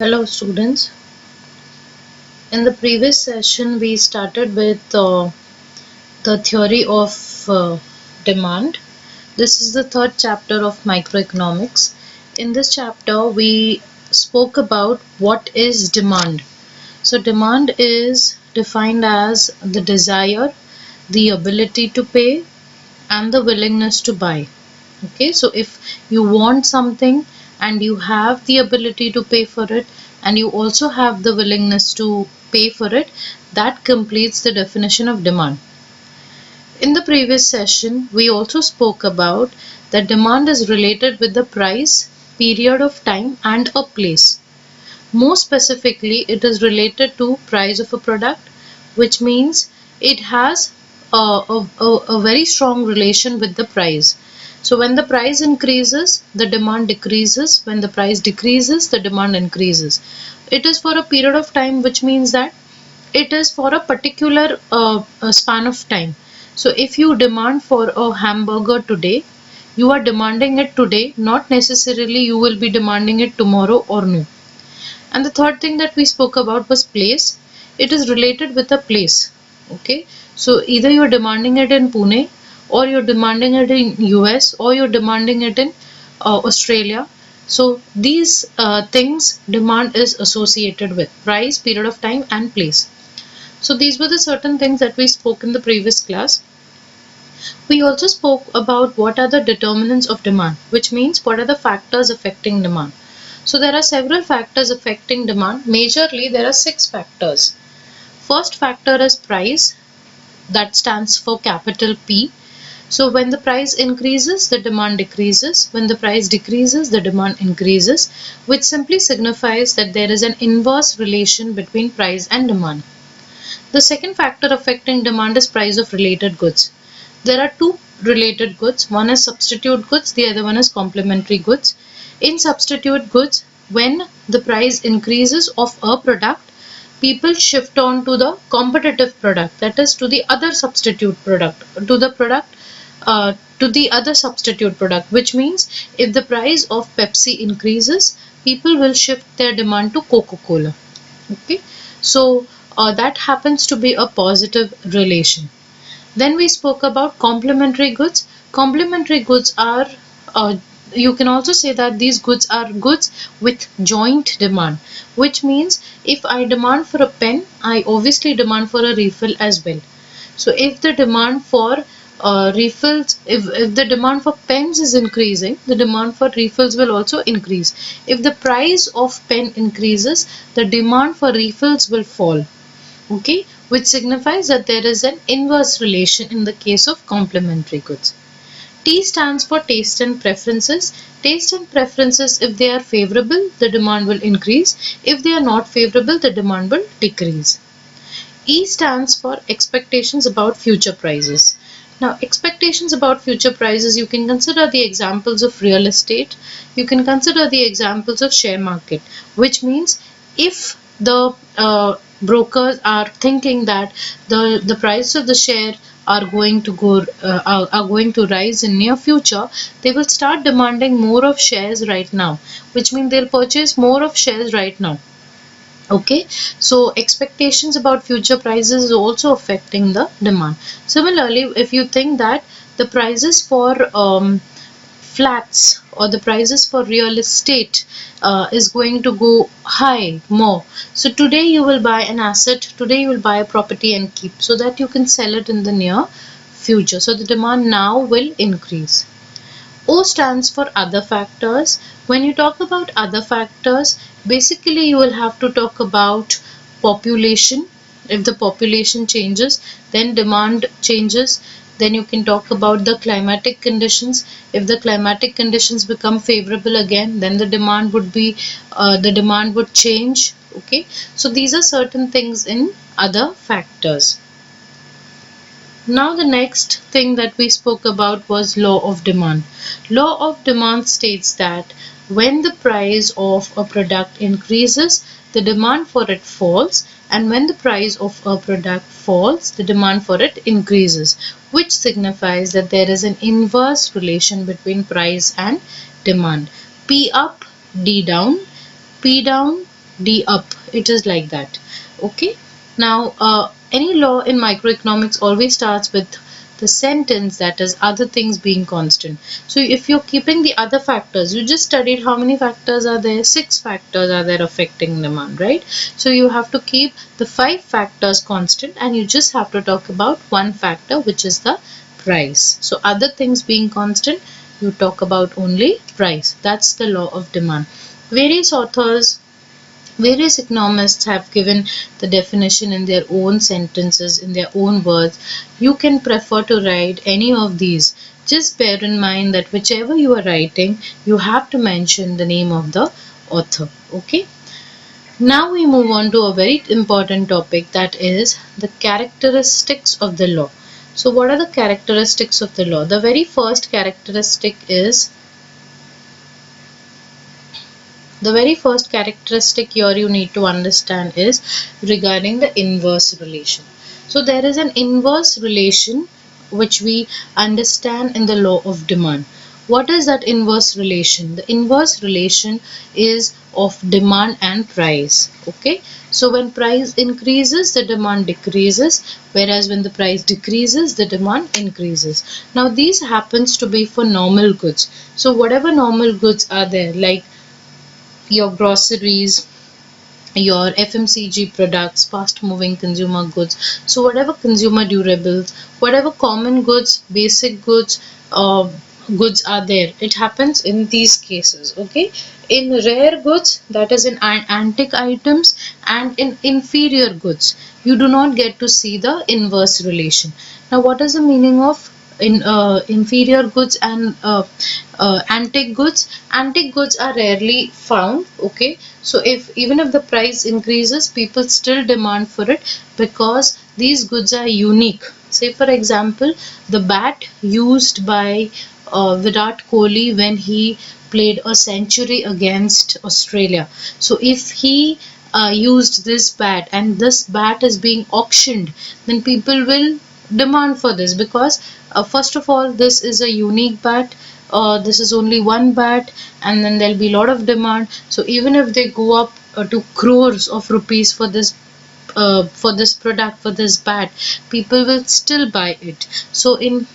Hello students. In the previous session we started with the theory of demand. This is the third chapter of microeconomics. In this chapter we spoke about what is demand. So demand is defined as the desire, the ability to pay and the willingness to buy. Okay, so if you want something and you have the ability to pay for it and you also have the willingness to pay for it, that completes the definition of demand. In the previous session we also spoke about that demand is related with the price, period of time and a place. More specifically, it is related to price of a product, which means it has a very strong relation with the price. So when the price increases, the demand decreases. When the price decreases, the demand increases. It is for a period of time, which means that it is for a particular span of time. So if you demand for a hamburger today, you are demanding it today, not necessarily you will be demanding it tomorrow or no. And the third thing that we spoke about was place. It is related with a place. Okay, so either you're demanding it in Pune, or you're demanding it in US, or you're demanding it in Australia. So these things demand is associated with price, period of time and place. So these were the certain things that we spoke in the previous class. We also spoke about what are the determinants of demand, which means what are the factors affecting demand. So there are several factors affecting demand. Majorly, there are 6 factors. First factor is price, that stands for capital P. So when the price increases, the demand decreases. When the price decreases, the demand increases, which simply signifies that there is an inverse relation between price and demand. The second factor affecting demand is price of related goods. There are two related goods. One is substitute goods, the other one is complementary goods. In substitute goods, when the price increases of a product, people shift on to the competitive product, that is to the other substitute product, to the other substitute product, which means if the price of Pepsi increases, people will shift their demand to Coca-Cola. Okay, so that happens to be a positive relation. Then we spoke about complementary goods. Complementary goods are, you can also say that these goods are goods with joint demand, which means if I demand for a pen, I obviously demand for a refill as well. So if the demand for refills, if the demand for pens is increasing, the demand for refills will also increase. If the price of pen increases, the demand for refills will fall. Okay, which signifies that there is an inverse relation in the case of complementary goods. T stands for taste and preferences. Taste and preferences, if they are favorable, the demand will increase. If they are not favorable, the demand will decrease. E stands for expectations about future prices. Now, expectations about future prices, you can consider the examples of real estate, you can consider the examples of share market, which means if the brokers are thinking that the price of the share are going to go are going to rise in near future, they will start demanding more of shares right now, which means they'll purchase more of shares right now. Okay, so expectations about future prices is also affecting the demand. Similarly, if you think that the prices for flats or the prices for real estate is going to go high more, so today you will buy an asset, today you will buy a property and keep, so that you can sell it in the near future, so the demand now will increase. O stands for other factors. When you talk about other factors, basically you will have to talk about population. If the population changes, then demand changes. Then you can talk about the climatic conditions. If the climatic conditions become favorable again, then the demand would change. Okay, so these are certain things in other factors. Now the next thing that we spoke about was law of demand. Law of demand states that when the price of a product increases, the demand for it falls, and when the price of a product falls, the demand for it increases, which signifies that there is an inverse relation between price and demand. P up, D down, P down, D up. It is like that. Okay. Now, any law in microeconomics always starts with the sentence, that is other things being constant. So if you're keeping the other factors, you just studied how many factors are there? 6 factors are there affecting demand, right? So you have to keep the 5 factors constant, and you just have to talk about one factor, which is the price. So other things being constant, you talk about only price. That's the law of demand. Various authors, various economists have given the definition in their own sentences, in their own words. You can prefer to write any of these. Just bear in mind that whichever you are writing, you have to mention the name of the author. Okay. Now we move on to a very important topic, that is the characteristics of the law. So what are the characteristics of the law? The very first characteristic is The very first characteristic here you need to understand is regarding the inverse relation. So there is an inverse relation which we understand in the law of demand. What is that inverse relation? The inverse relation is of demand and price. Okay. So when price increases, the demand decreases, whereas when the price decreases, the demand increases. Now these happens to be for normal goods. So whatever normal goods are there, like your groceries, your FMCG products, fast moving consumer goods. So whatever consumer durables, whatever common goods, basic goods, goods are there, it happens in these cases. Okay. In rare goods, that is in antique items, and in inferior goods, you do not get to see the inverse relation. Now what is the meaning of in inferior goods and antique goods? Antique goods are rarely found. Okay. So if even if the price increases, people still demand for it because these goods are unique. Say for example, the bat used by Virat Kohli when he played a century against Australia. So if he used this bat and this bat is being auctioned, then people will demand for this because first of all, this is a unique bat. This is only one bat, and then there'll be a lot of demand. So even if they go up to crores of rupees for this product, for this bat, people will still buy it. So in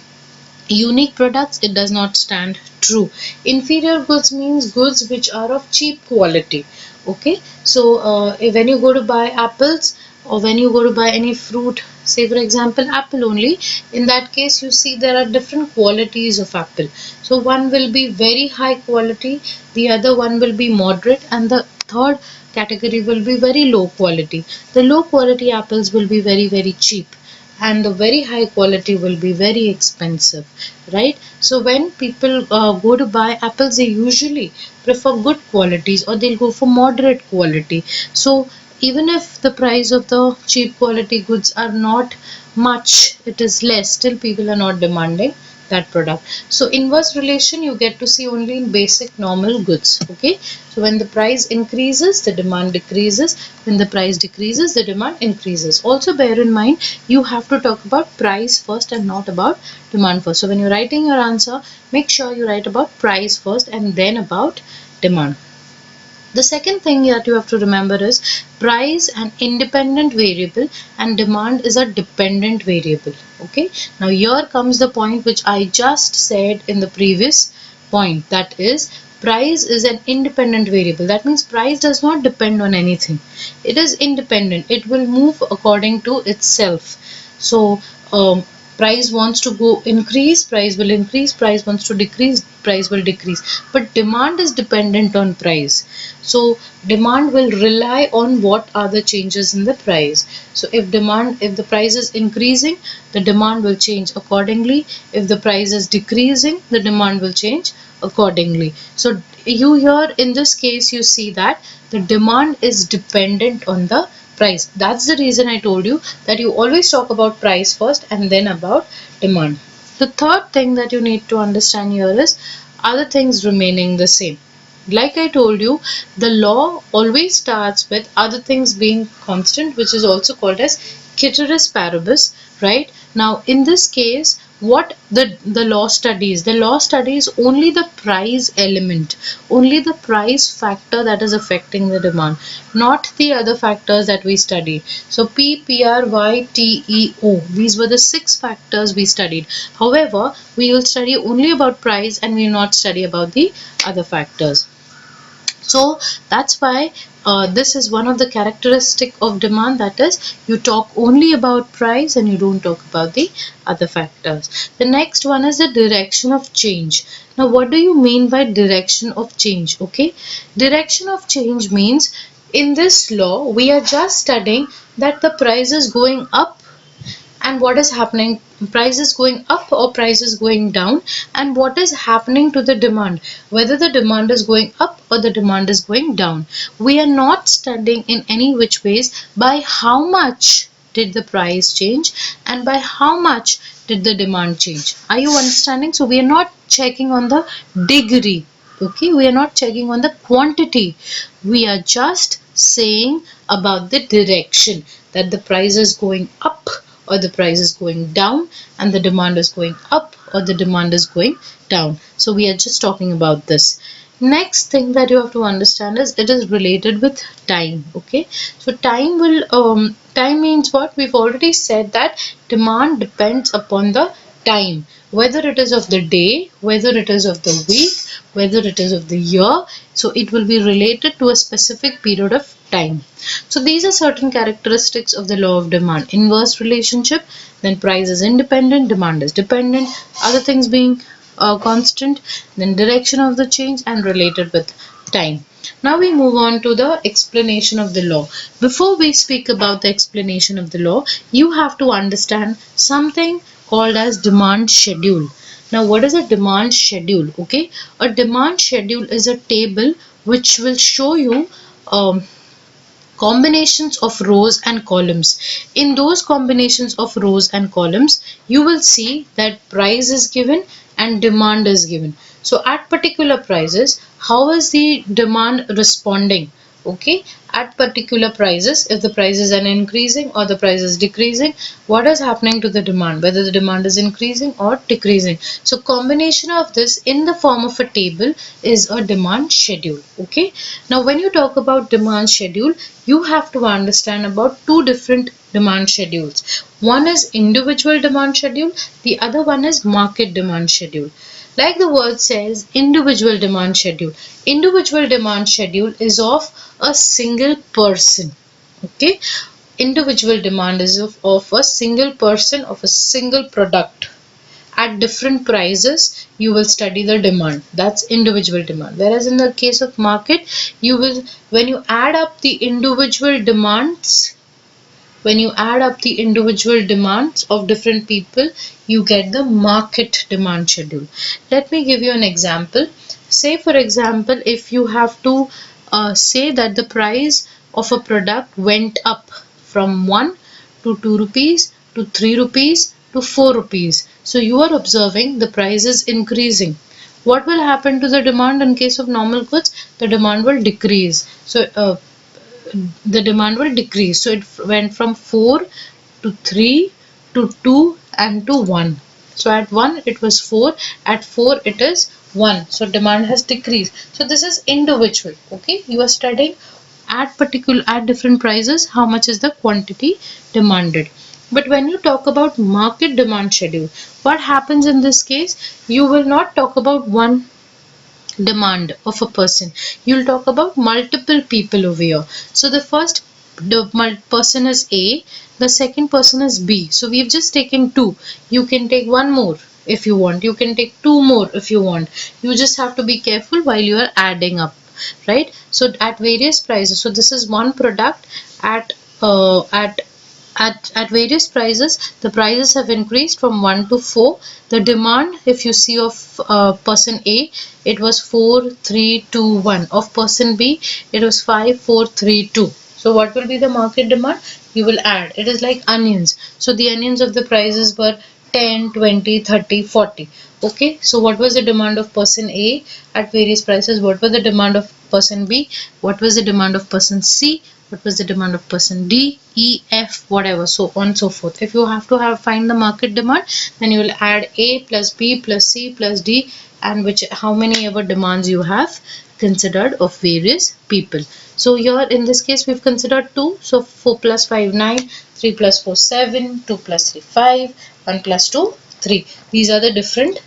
unique products, it does not stand true. Inferior goods means goods which are of cheap quality. Okay. So when you go to buy apples, or when you go to buy any fruit, say for example apple only, in that case you see there are different qualities of apple. So one will be very high quality, the other one will be moderate, and the third category will be very low quality. The low quality apples will be very very cheap, and the very high quality will be very expensive, right? So when people go to buy apples, they usually prefer good qualities, or they'll go for moderate quality. So even if the price of the cheap quality goods are not much, it is less, still people are not demanding that product. So inverse relation you get to see only in basic normal goods. Okay. So when the price increases, the demand decreases. When the price decreases, the demand increases. Also bear in mind, you have to talk about price first and not about demand first. So when you're writing your answer, make sure you write about price first and then about demand. The second thing that you have to remember is price an independent variable and demand is a dependent variable. Okay. Now here comes the point which I just said in the previous point, that is price is an independent variable. That means price does not depend on anything. It is independent. It will move according to itself. So price wants to go increase, price will increase. Price wants to decrease, price will decrease. But demand is dependent on price. So demand will rely on what are the changes in the price. So if the price is increasing, the demand will change accordingly. If the price is decreasing, the demand will change accordingly. So you here in this case, you see that the demand is dependent on the price. That's the reason I told you that you always talk about price first and then about demand. The third thing that you need to understand here is other things remaining the same. Like I told you, the law always starts with other things being constant, which is also called as ceteris paribus, right? Now in this case, what the law studies. The law studies only the price element, only the price factor that is affecting the demand, not the other factors that we studied. So P, PR, Y, T, E, O, these were the 6 factors we studied. However, we will study only about price and we will not study about the other factors. So that's why this is one of the characteristic of demand, that is you talk only about price and you don't talk about the other factors. The next one is the direction of change. Now what do you mean by direction of change? Okay, direction of change means in this law we are just studying that the price is going up and what is happening, price is going up or price is going down, and what is happening to the demand, whether the demand is going up or the demand is going down. We are not studying in any which ways by how much did the price change and by how much did the demand change. Are you understanding? So we are not checking on the degree. Okay, we are not checking on the quantity, we are just saying about the direction, that the price is going up or the price is going down and the demand is going up or the demand is going down. So we are just talking about this. Next thing that you have to understand is it is related with time. Okay, so time means what? We've already said that demand depends upon the time, whether it is of the day, whether it is of the week, whether it is of the year. So it will be related to a specific period of time. So these are certain characteristics of the law of demand. Inverse relationship, then price is independent, demand is dependent, other things being constant, then direction of the change and related with time. Now we move on to the explanation of the law. Before we speak about the explanation of the law, you have to understand something called as demand schedule. Now what is a demand schedule? Okay, a demand schedule is a table which will show you combinations of rows and columns. In those combinations of rows and columns, you will see that price is given and demand is given. So at particular prices, how is the demand responding? Okay, at particular prices, if the prices are increasing or the price is decreasing, what is happening to the demand, whether the demand is increasing or decreasing. So combination of this in the form of a table is a demand schedule. Okay, now when you talk about demand schedule, you have to understand about two different demand schedules. One is individual demand schedule, the other one is market demand schedule. Like the word says, individual demand schedule. Individual demand schedule is of a single person. Okay, individual demand is of a single person, of a single product. At different prices, you will study the demand. That's individual demand. Whereas in the case of market, you will, when you add up the individual demands, when you add up the individual demands of different people, you get the market demand schedule. Let me give you an example. Say for example, if you have to say that the price of a product went up from 1 to 2 rupees to 3 rupees to 4 rupees. So you are observing the price is increasing. What will happen to the demand in case of normal goods? The demand will decrease. So the demand will decrease. So it went from 4 to 3 to 2 and to 1. So at 1 it was 4, at 4 it is 1. So demand has decreased. So this is individual. Okay, you are studying at different prices how much is the quantity demanded. But when you talk about market demand schedule, what happens in this case? You will not talk about one demand of a person, you'll talk about multiple people over here. So the first person is A, the second person is B. So we've just taken two. You can take one more if you want, you can take two more if you want. You just have to be careful while you are adding up, right? So at various prices, so this is one product at at various prices, the prices have increased from 1 to 4. The demand, if you see, of person A, it was 4 3 2 1. Of person B, it was 5 4 3 2. So what will be the market demand? You will add. It is like onions. So the onions of the prices were 10 20 30 40. Okay, so what was the demand of person A at various prices? What was the demand of person B? What was the demand of person C? what was the demand of person D, E, F, whatever, so on so forth. If you have to find the market demand, then you will add A plus B plus C plus D, and how many ever demands you have considered of various people. So here in this case we've considered 2, so 4 plus 5 9, 3 plus 4 7, 2 plus 3 5, 1 plus 2 3. These are the different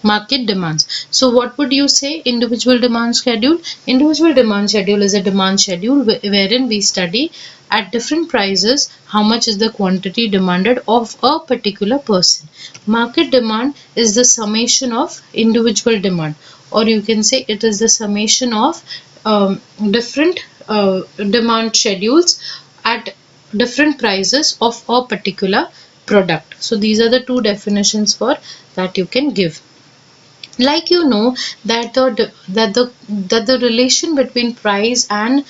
market demands. So what would you say individual demand schedule? Individual demand schedule is a demand schedule wherein we study at different prices how much is the quantity demanded of a particular person. Market demand is the summation of individual demand, or you can say it is the summation of different demand schedules at different prices of a particular product. So these are the two definitions for that you can give. Like you know that the relation between price and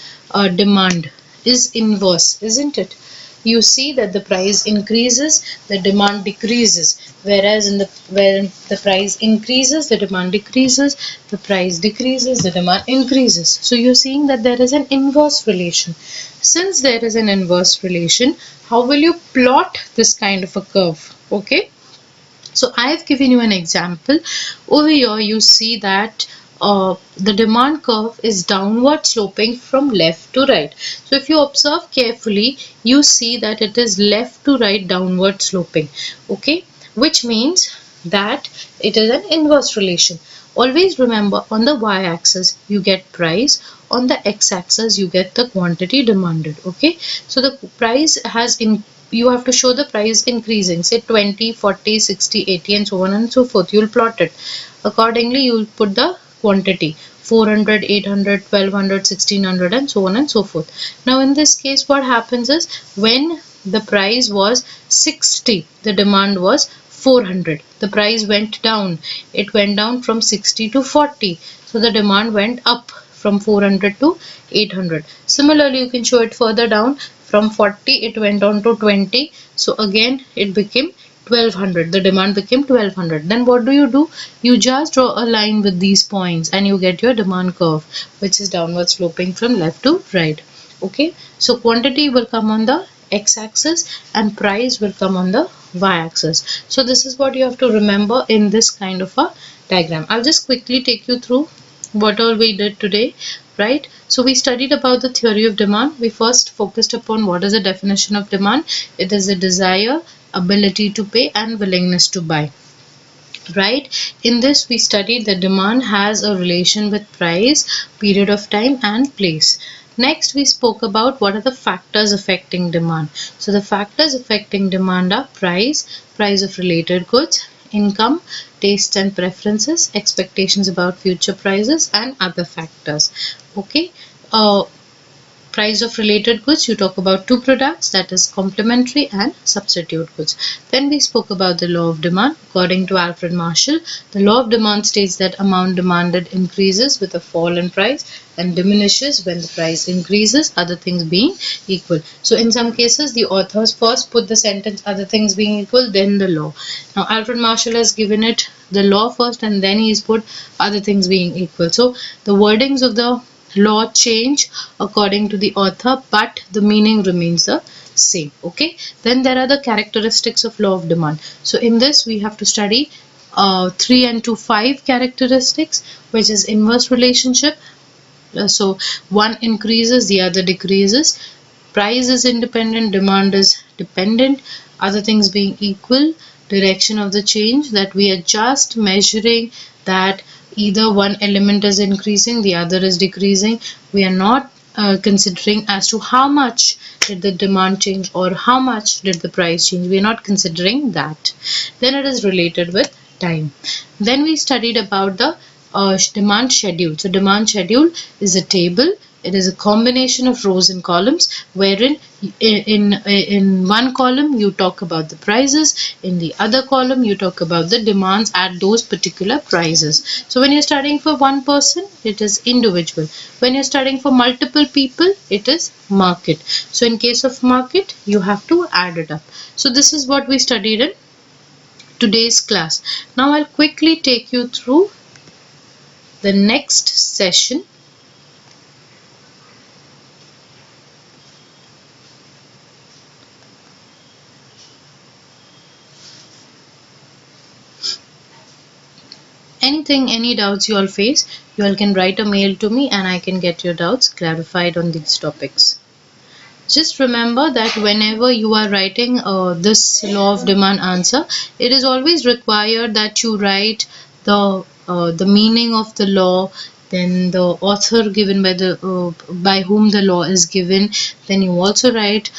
demand is inverse, isn't it? You see that the price increases, the demand decreases, whereas when the price increases, the demand decreases, the price decreases, the demand increases. So you're seeing that there is an inverse relation. Since there is an inverse relation, how will you plot this kind of a curve? Okay, so I have given you an example. Over here you see that the demand curve is downward sloping from left to right. So if you observe carefully, you see that it is left to right downward sloping. Okay, which means that it is an inverse relation. Always remember, on the y-axis you get price, on the x-axis you get the quantity demanded. Okay, so the price you have to show the price increasing, say 20, 40, 60, 80 and so on and so forth. You will plot it. Accordingly you will put the quantity 400, 800, 1200, 1600 and so on and so forth. Now in this case what happens is, when the price was 60, the demand was 400. The price went down. It went down from 60 to 40. So the demand went up from 400 to 800. Similarly, you can show it further down. From 40, it went on to 20. So again, it became 1200. The demand became 1200. Then what do? You just draw a line with these points and you get your demand curve, which is downward sloping from left to right. Okay, so quantity will come on the x-axis and price will come on the y-axis. So this is what you have to remember in this kind of a diagram. I'll just quickly take you through what all we did today, right? So we studied about the theory of demand. We first focused upon what is the definition of demand. It is a desire, ability to pay and willingness to buy. Right, in this we studied that demand has a relation with price, period of time and place. Next we spoke about what are the factors affecting demand. So the factors affecting demand are price of related goods, income, tastes and preferences, expectations about future prices and other factors. Okay, price of related goods, you talk about two products, that is complementary and substitute goods. Then we spoke about the law of demand. According to Alfred Marshall, the law of demand states that amount demanded increases with a fall in price and diminishes when the price increases, other things being equal. So in some cases the authors first put the sentence other things being equal, then the law. Now Alfred Marshall has given it the law first and then he's put other things being equal. So the wordings of the law change according to the author, but the meaning remains the same. Okay, then there are the characteristics of law of demand. So in this we have to study 3 and 2 5 characteristics, which is inverse relationship. So one increases, the other decreases. Price is independent, demand is dependent, other things being equal. Direction of the change, that we are just measuring that either one element is increasing, the other is decreasing. We are not considering as to how much did the demand change or how much did the price change. We are not considering that. Then it is related with time. Then we studied about the demand schedule. So demand schedule is a table. It is a combination of rows and columns, wherein in one column you talk about the prices, in the other column you talk about the demands at those particular prices. So when you're studying for one person, it is individual. When you're studying for multiple people, it is market. So in case of market, you have to add it up. So this is what we studied in today's class. Now I'll quickly take you through the next session. anything, any doubts you all face, you all can write a mail to me and I can get your doubts clarified on these topics. Just remember that whenever you are writing this law of demand answer, it is always required that you write the meaning of the law, then the author given by whom the law is given. Then you also write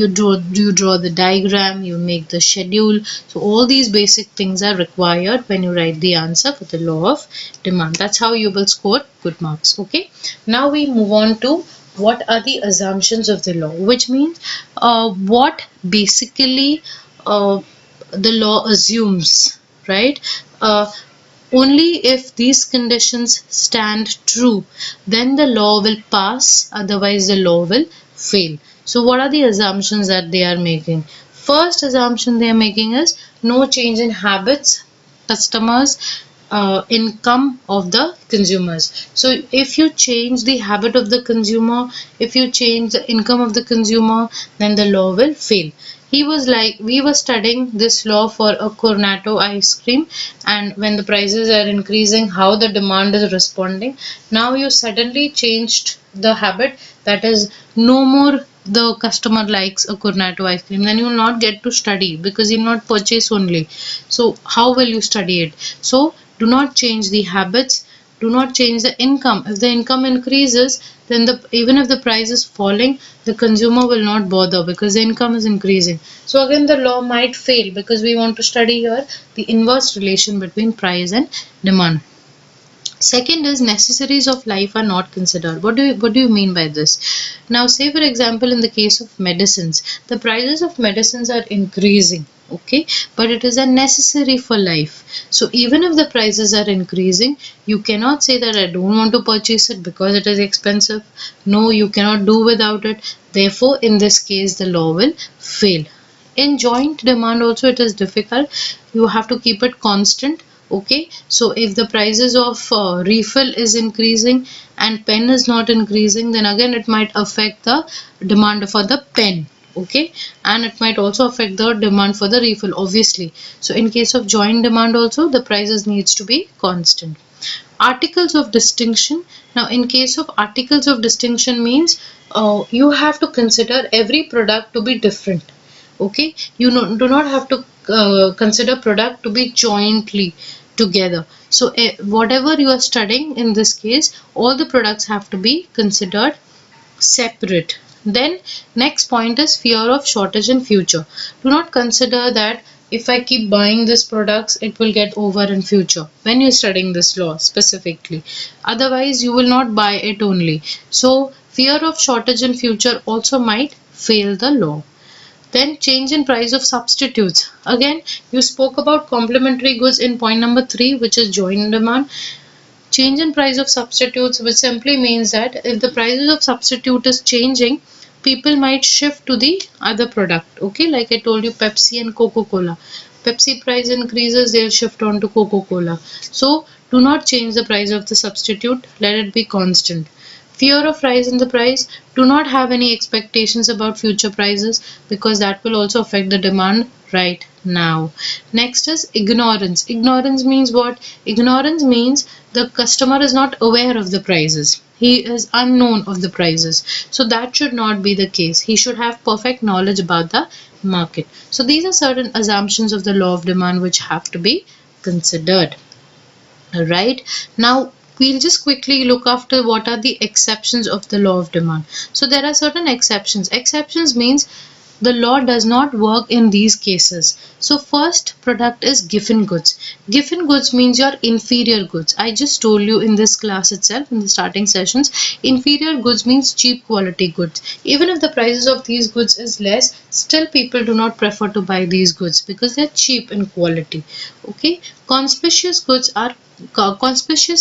you draw the diagram, you make the schedule. So all these basic things are required when you write the answer for the law of demand. That's how you will score good marks. Okay. Now we move on to what are the assumptions of the law, which means what basically the law assumes, right? Only if these conditions stand true, then the law will pass, otherwise the law will fail. So what are the assumptions that they are making? First assumption they are making is no change in habits, customers, income of the consumers. So if you change the habit of the consumer, if you change the income of the consumer, then the law will fail. He was like, we were studying this law for a Cornetto ice cream, and when the prices are increasing, how the demand is responding. Now you suddenly changed the habit, that is no more the customer likes a Cornetto ice cream, then you will not get to study because you will not purchase only. So how will you study it? So do not change the habits, do not change the income. If the income increases, then even if the price is falling, the consumer will not bother because the income is increasing. So again the law might fail because we want to study here the inverse relation between price and demand. Second is necessaries of life are not considered. What do you mean by this? Now say for example in the case of medicines, the prices of medicines are increasing, okay, but it is a necessary for life. So even if the prices are increasing, you cannot say that I don't want to purchase it because it is expensive. No, you cannot do without it. Therefore in this case the law will fail. In joint demand also it is difficult. You have to keep it constant. Okay, so if the prices of refill is increasing and pen is not increasing, then again it might affect the demand for the pen. Okay, and it might also affect the demand for the refill, obviously. So in case of joint demand also the prices needs to be constant. Articles of distinction. Now in case of articles of distinction means you have to consider every product to be different. Okay, you do not have to consider product to be jointly together. So whatever you are studying in this case, all the products have to be considered separate. Then next point is fear of shortage in future. Do not consider that if I keep buying these products it will get over in future when you're studying this law specifically. Otherwise you will not buy it only. So fear of shortage in future also might fail the law. Then change in price of substitutes. Again, you spoke about complementary goods in point number 3, which is joint demand. Change in price of substitutes, which simply means that if the prices of substitute is changing, people might shift to the other product. Okay, like I told you, Pepsi and Coca-Cola. Pepsi price increases, they'll shift on to Coca-Cola. So do not change the price of the substitute, let it be constant. Fear of rise in the price. Do not have any expectations about future prices because that will also affect the demand right now. Next is ignorance. Ignorance means what? Ignorance means the customer is not aware of the prices. He is unknown of the prices. So that should not be the case. He should have perfect knowledge about the market. So these are certain assumptions of the law of demand which have to be considered. Right now we'll just quickly look after what are the exceptions of the law of demand. So there are certain exceptions means the law does not work in these cases. So first product is given goods. Given goods means your inferior goods. I just told you in this class itself in the starting sessions, inferior goods means cheap quality goods. Even if the prices of these goods is less, still people do not prefer to buy these goods because they're cheap in quality. Okay, conspicuous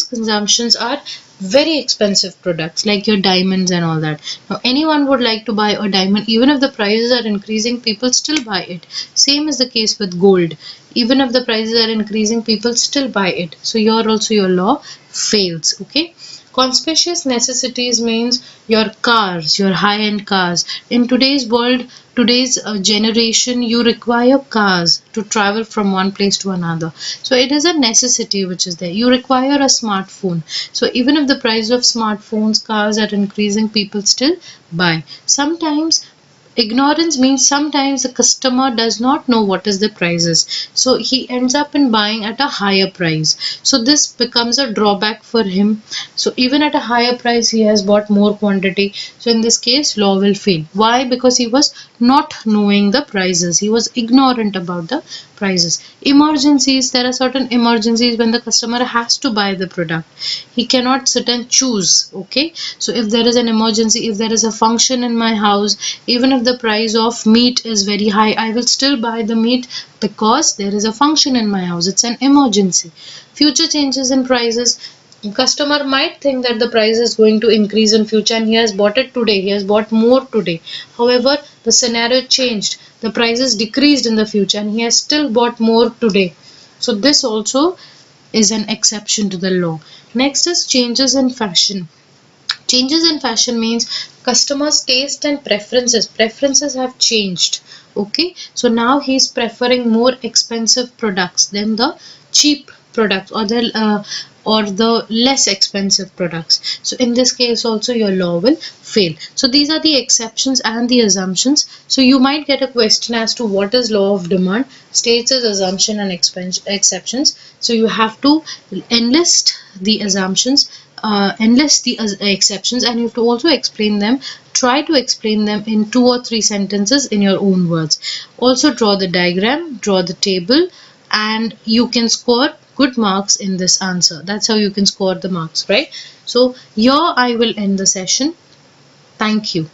consumptions are very expensive products like your diamonds and all that. Now anyone would like to buy a diamond, even if the prices are increasing, people still buy it. Same is the case with gold. Even if the prices are increasing, people still buy it. So here also your law fails. Okay, Conspicuous necessities means your cars, your high-end cars. In today's world, today's generation, you require cars to travel from one place to another. So it is a necessity which is there. You require a smartphone. So even if the price of smartphones, cars are increasing, people still buy. Sometimes ignorance means sometimes the customer does not know what is the prices, so he ends up in buying at a higher price. So this becomes a drawback for him. So even at a higher price he has bought more quantity. So in this case law will fail. Why? Because he was not knowing the prices, he was ignorant about the prices. Emergencies, there are certain emergencies when the customer has to buy the product, he cannot sit and choose. Okay, so if there is an emergency, if there is a function in my house, even if the price of meat is very high, I will still buy the meat because there is a function in my house, it's an emergency. Future changes in prices, customer might think that the price is going to increase in future and he has bought it today, he has bought more today. However, the scenario changed, the prices decreased in the future and he has still bought more today. So this also is an exception to the law. Next is changes in fashion. Changes in fashion means customers' taste and preferences. Preferences have changed. Okay, so now he's preferring more expensive products than the cheap products or the less expensive products. So in this case also your law will fail. So these are the exceptions and the assumptions. So you might get a question as to what is law of demand, states as assumption and exceptions. So you have to enlist the assumptions, enlist the exceptions, and you have to also explain them. Try to explain them in 2 or 3 sentences in your own words. Also draw the diagram, draw the table, and you can score good marks in this answer. That's how you can score the marks, right? So here I will end the session. Thank you.